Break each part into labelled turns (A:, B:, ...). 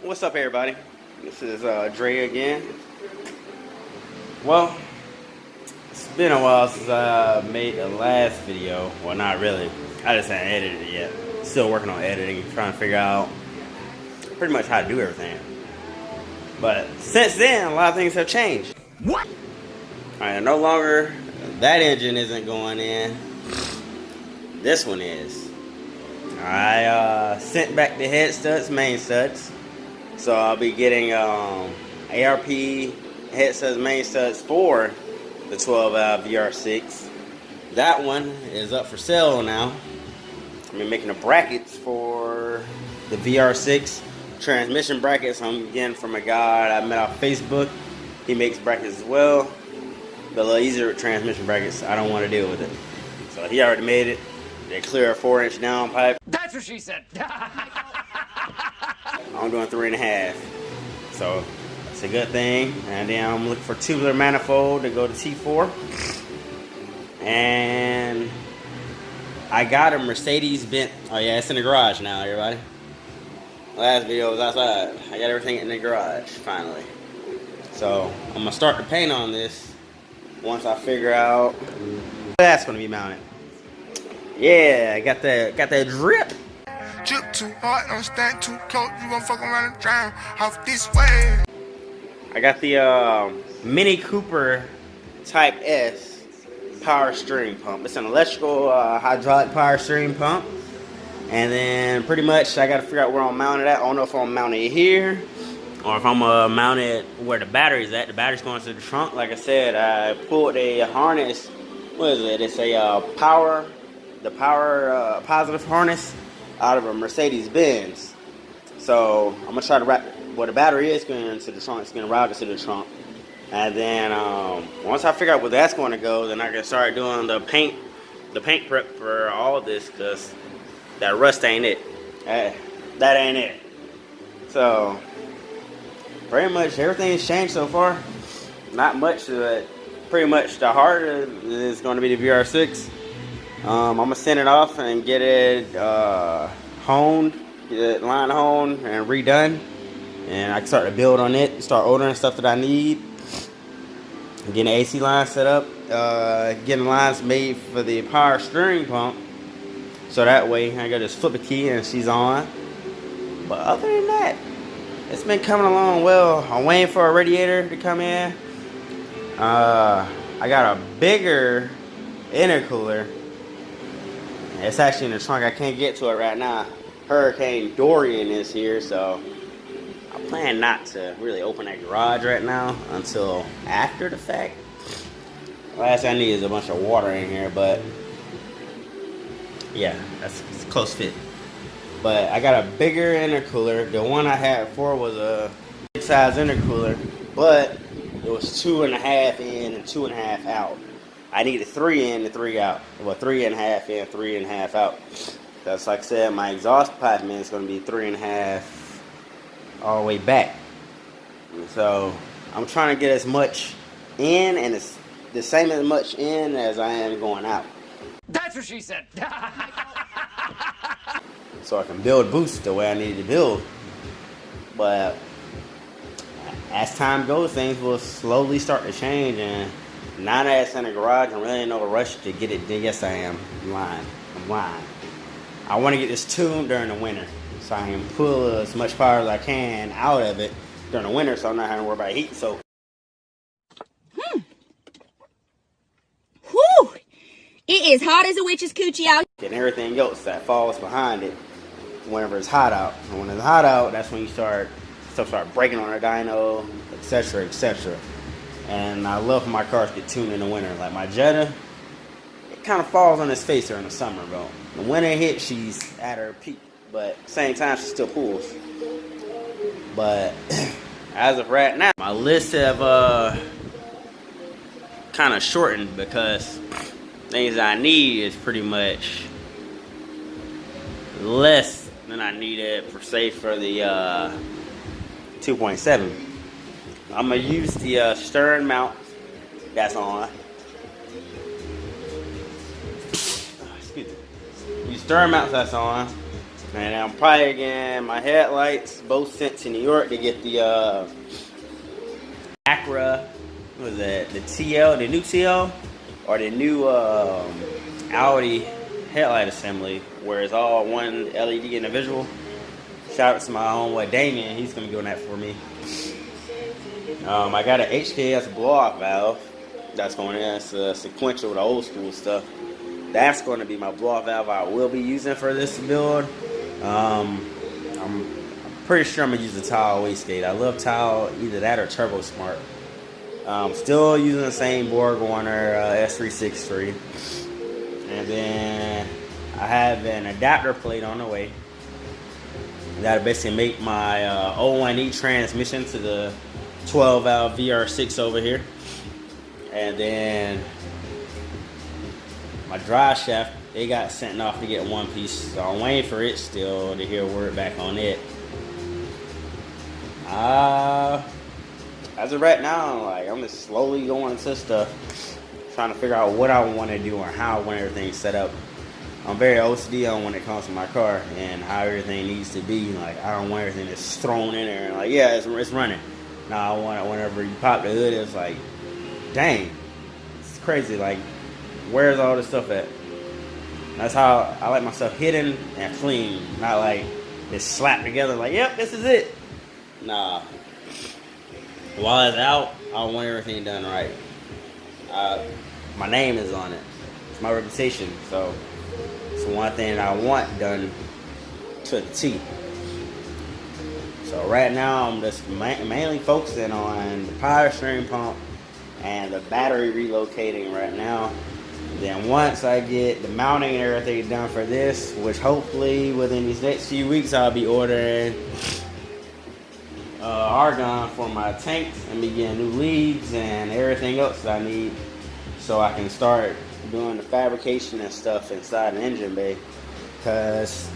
A: What's up, everybody? This is Dre again. Well, it's been a while since I made the last video. Well, not really. I just haven't edited it yet. Still working on editing, trying to figure out pretty much how to do everything. But since then, a lot of things have changed.
B: What?
A: Alright, no longer that engine isn't going in. This one is. I sent back the head studs, main studs. So I'll be getting ARP head studs, main studs for the 12 valve VR6. That one is up for sale now. I've been making the brackets for the VR6 transmission brackets. I'm getting from a guy I met on Facebook. He makes brackets as well. But a little easier with transmission brackets. I don't want to deal with it. So he already made it. They clear a 4-inch down pipe.
B: That's what she said.
A: I'm doing 3.5. So that's a good thing. And then I'm looking for tubular manifold to go to T4. And I got a Mercedes-Benz. Oh yeah, it's in the garage now, everybody. Last video was outside. I got everything in the garage finally. So I'm gonna start the paint on this once I figure out where that's gonna be mounted. Yeah, I got that drip.
C: Drip too hard, don't stand too close. You gon' fuck around and drown off this way.
A: I got the Mini Cooper Type S power steering pump. It's an electrical hydraulic power steering pump. And then pretty much I gotta figure out where I'm mounted at. I don't know if I'm mounted here or if I'm mounted where the battery's at. The battery's going to the trunk. Like I said, I pulled a harness. What is it? It's a positive harness out of a Mercedes-Benz. So I'm gonna try to wrap where the battery is going into the trunk. It's gonna route it to the trunk. And then once I figure out where that's going to go, then I can start doing the paint prep for all of this, because that rust ain't it. That ain't it. So pretty much everything's changed so far. Not much to it. Pretty much the heart is going to be the VR6. I'm gonna send it off and get it honed, get it line honed and redone, and I can start to build on it, start ordering stuff that I need, getting the AC line set up, getting lines made for the power steering pump, so that way I can just flip a key and she's on. But other than that, it's been coming along well. I'm waiting for a radiator to come in. I got a bigger intercooler. It's actually in the trunk. I can't get to it right now. Hurricane Dorian is here, so I plan not to really open that garage right now until after the fact. Last thing I need is a bunch of water in here, but yeah, it's a close fit. But I got a bigger intercooler. The one I had before was a big size intercooler, but it was 2.5 in and 2.5 out. I needed 3 in and 3 out. Well, 3.5 in, 3.5 out. That's like I said, my exhaust pipe is going to be 3.5 all the way back. And so I'm trying to get as much in and it's the same as much in as I am going out.
B: That's what she said.
A: So I can build boost the way I need to build. But as time goes, things will slowly start to change, and now that it's in the garage, I'm really in no rush to get it done. Yes, I am. I'm lying. I want to get this tuned during the winter, so I can pull as much power as I can out of it during the winter, so I'm not having to worry about heat. So,
D: Whew! It is hot as a witch's coochie out.
A: and everything else that falls behind it whenever it's hot out. And when it's hot out, that's when stuff start breaking on the dyno, etc., etc. And I love when my cars get tuned in the winter. Like my Jetta, it kind of falls on its face during the summer, bro. The winter hits, she's at her peak, but at the same time, she still pulls. But as of right now, my lists have kind of shortened because things I need is pretty much less than I needed for say for the 2.7. I'm gonna use the stern mount that's on. Excuse me. Use stern mount that's on. And I'm probably getting my headlights both sent to New York to get the Acura, what was that, the TL, the new TL, or the new Audi headlight assembly, where it's all one LED individual. Shout out to my homeboy Damian, he's gonna be doing that for me. I got an HKS blow-off valve that's going in. It's sequential with the old school stuff. That's going to be my blow-off valve I will be using for this build. I'm pretty sure I'm going to use the tile wastegate. I love tile, either that or Turbo Smart. Still using the same Borg Warner S363. And then I have an adapter plate on the way. That'll basically make my 01E transmission to the 12 valve VR6 over here. And then my drive shaft, they got sent off to get one piece, so I'm waiting for it still to hear word back on it. As of right now, like, I'm just slowly going into stuff, trying to figure out what I want to do and how I want everything set up. I'm very OCD on when it comes to my car and how everything needs to be. Like, I don't want everything just thrown in there and like, yeah, it's running. No, I want it whenever you pop the hood, it's like, dang, it's crazy. Like, where's all this stuff at? That's how I like my stuff hidden and clean, not like it's slapped together like, yep, this is it. Nah. While it's out, I want everything done right. My name is on it. It's my reputation, so it's one thing I want done to the T. So right now, I'm just mainly focusing on the power steering pump and the battery relocating right now. Then once I get the mounting and everything done for this, which hopefully within these next few weeks I'll be ordering argon for my tanks and be getting new leads and everything else that I need, so I can start doing the fabrication and stuff inside the engine bay. Cause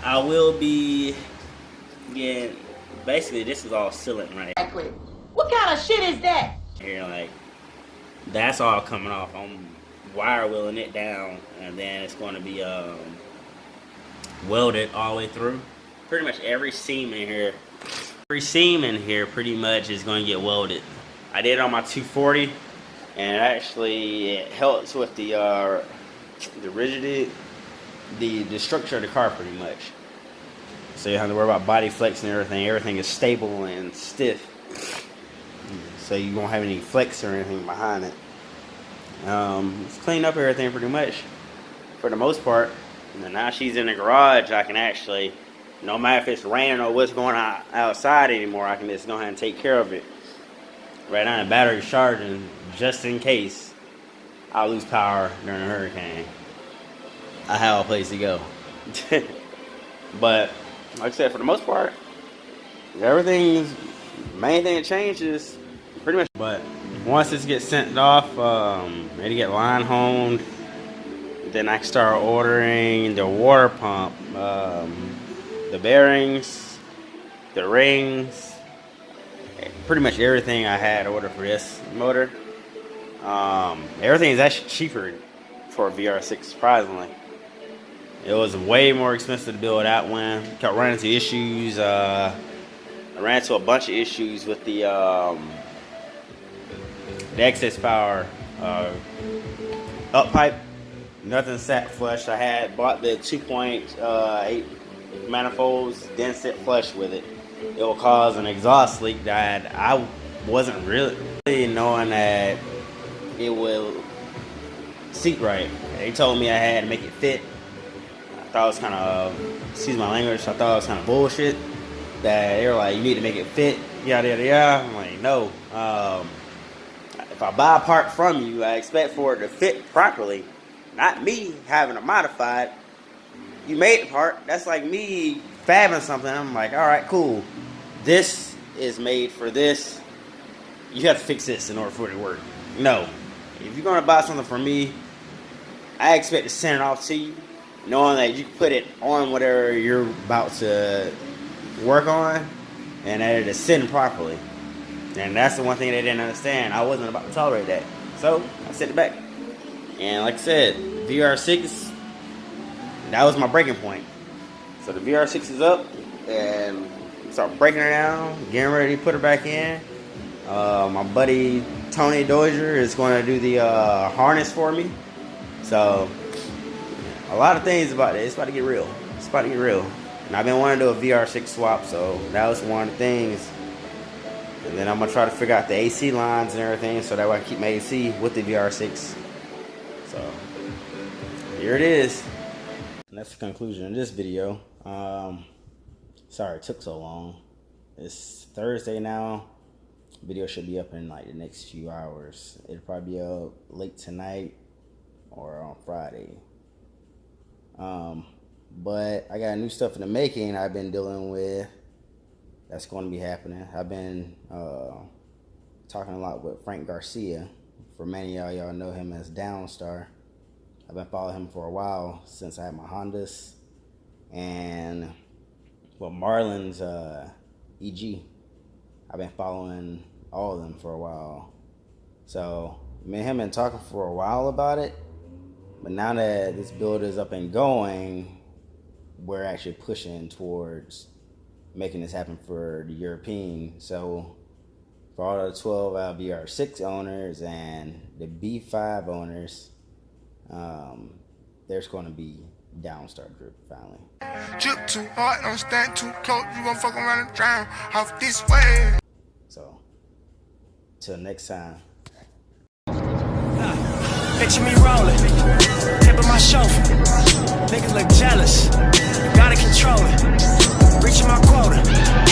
A: I will be getting, basically this is all sealant right
E: Exactly. What kind of shit is that?
A: here. Like, that's all coming off. I'm wire wheeling it down, and then it's going to be welded all the way through. Pretty much every seam in here pretty much is going to get welded. I did it on my 240, and actually it helps with the rigidity, the structure of the car pretty much. So you don't have to worry about body flex and everything. Everything is stable and stiff, so you won't have any flex or anything behind it. It's cleaned up everything pretty much for the most part. And now she's in the garage, I can actually, no matter if it's raining or what's going on outside anymore, I can just go ahead and take care of it. Right now the battery's charging just in case I lose power during a hurricane. I have a place to go. But like I said, for the most part, everything's, main thing that changes pretty much. But once this gets sent off, it'll get line honed, then I can start ordering the water pump, the bearings, the rings, pretty much everything I had ordered for this motor. Everything is actually cheaper for a VR6, surprisingly. It was way more expensive to build that one. Kept running into issues. I ran into a bunch of issues with the excess power up pipe. Nothing sat flush. I had bought the 2.8 manifolds, didn't sit flush with it. It will cause an exhaust leak that I wasn't really knowing that it will seat right. They told me I had to make it fit. I thought it was kind of, excuse my language, I thought it was kind of bullshit. That they were like, you need to make it fit, yada yada yada. I'm like, no. If I buy a part from you, I expect for it to fit properly. Not me having to modify it. You made the part. That's like me fabbing something. I'm like, all right, cool. This is made for this. You have to fix this in order for it to work. No. If you're going to buy something from me, I expect to send it off to you, knowing that you can put it on whatever you're about to work on, and that it is sitting properly. And that's the one thing they didn't understand. I wasn't about to tolerate that. So, I set it back. And like I said, VR6, that was my breaking point. So the VR6 is up, and start breaking her down, getting ready to put her back in. My buddy Tony Dozier is going to do the harness for me. So a lot of things about it. It's about to get real. It's about to get real. And I've been wanting to do a VR6 swap, so that was one of the things. And then I'm gonna try to figure out the AC lines and everything, so that way I can keep my AC with the VR6. So here it is. And that's the conclusion of this video. Sorry it took so long. It's Thursday now. Video should be up in like the next few hours. It'll probably be up late tonight or on Friday. But I got new stuff in the making I've been dealing with that's going to be happening. I've been talking a lot with Frank Garcia. For many of y'all know him as Downstar. I've been following him for a while since I had my Hondas. And well, Marlon's EG. I've been following all of them for a while. So me and him been talking for a while about it. But now that this build is up and going, we're actually pushing towards making this happen for the European. So for all the 12 VR6 owners and the B5 owners, there's going to be Downstar drip finally.
C: Drip too hard, don't stand too close. You gon' fuck around and drown off this way.
A: So till next time.
F: Picture me rolling, tip of my chauffeur. Niggas look jealous, gotta control it. Reaching my quota.